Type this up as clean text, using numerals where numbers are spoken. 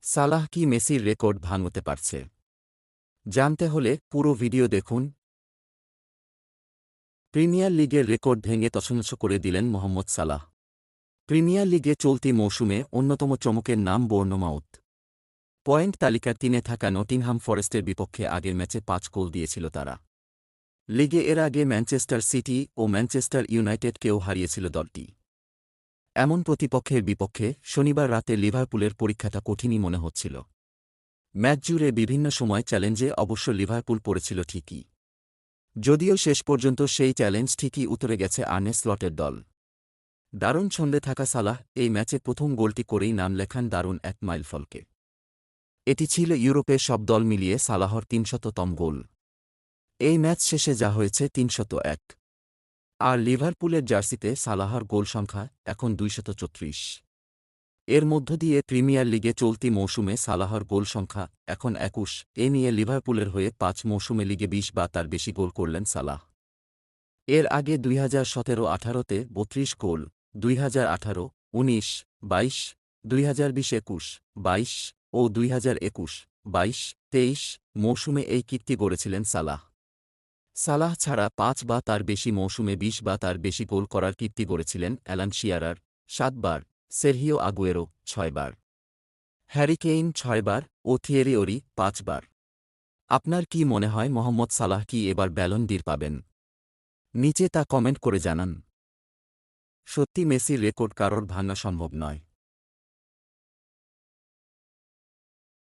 সালাহ কি মেসির রেকর্ড ভাঙতে পারছে? জানতে হলে পুরো ভিডিও দেখুন। প্রিমিয়ার লিগের রেকর্ড ভেঙে তছনছ করে দিলেন মোহাম্মদ সালাহ। প্রিমিয়ার লিগে চলতি মৌসুমে অন্যতম চমকের নাম বোর্নমাউথ। পয়েন্ট তালিকার ৩-এ থাকা নটিংহাম ফরেস্টের বিপক্ষে আগের ম্যাচে ৫ গোল দিয়েছিল তারা। লিগে এর আগে ম্যানচেস্টার সিটি ও ম্যানচেস্টার ইউনাইটেডকেও হারিয়েছিল দলটি। এমন প্রতিপক্ষের বিপক্ষে শনিবার রাতে লিভারপুলের পরীক্ষাটা কঠিনই মনে হচ্ছিল। ম্যাচ জুড়ে বিভিন্ন সময় চ্যালেঞ্জে অবশ্য লিভারপুল পড়েছিল ঠিকই, যদিও শেষ পর্যন্ত সেই চ্যালেঞ্জ ঠিকই উতরে গেছে আর্নে স্লটের দল। দারুণ ছন্দে থাকা সালাহ এই ম্যাচে প্রথম গোলটি করেই নাম লেখান দারুণ এক মাইলফলকে। এটি ছিল ইউরোপের সব দল মিলিয়ে সালাহর ৩০০তম গোল। এই ম্যাচ শেষে যা হয়েছে ৩০১। আর লিভারপুলের জার্সিতে সালাহর গোল সংখ্যা এখন ২৩৪। এর মধ্য দিয়ে প্রিমিয়ার লিগে চলতি মৌসুমে সালাহর গোল সংখ্যা এখন ২১। এ নিয়ে লিভারপুলের হয়ে ৫ মৌসুমে লিগে ২০ বা তার বেশি গোল করলেন সালাহ। এর আগে ২০১৭-১৮তে ৩২ গোল, ২০১৮, ১৯, ২২, ২০২০-২১, ২২ ও ২০২১-২২, ২৩ মৌসুমে এই কীর্তি গড়েছিলেন সালাহ। সালাহ ছাড়া ৫ বা তার বেশি মৌসুমে ২০ বা তার বেশি গোল করার কীর্তি গড়েছিলেন অ্যালান শিয়ারার ৭ বার, সেরহিও আগুয়েরো ৬ বার, হ্যারি কেইন ৬ বার ও থিয়েরি ওরি ৫ বার। আপনার কি মনে হয় মোহাম্মদ সালাহ কি এবার ব্যালন ডির পাবেন? নিচে তা কমেন্ট করে জানান। সত্যি মেসির রেকর্ড কারোর ভাঙা সম্ভব নয়।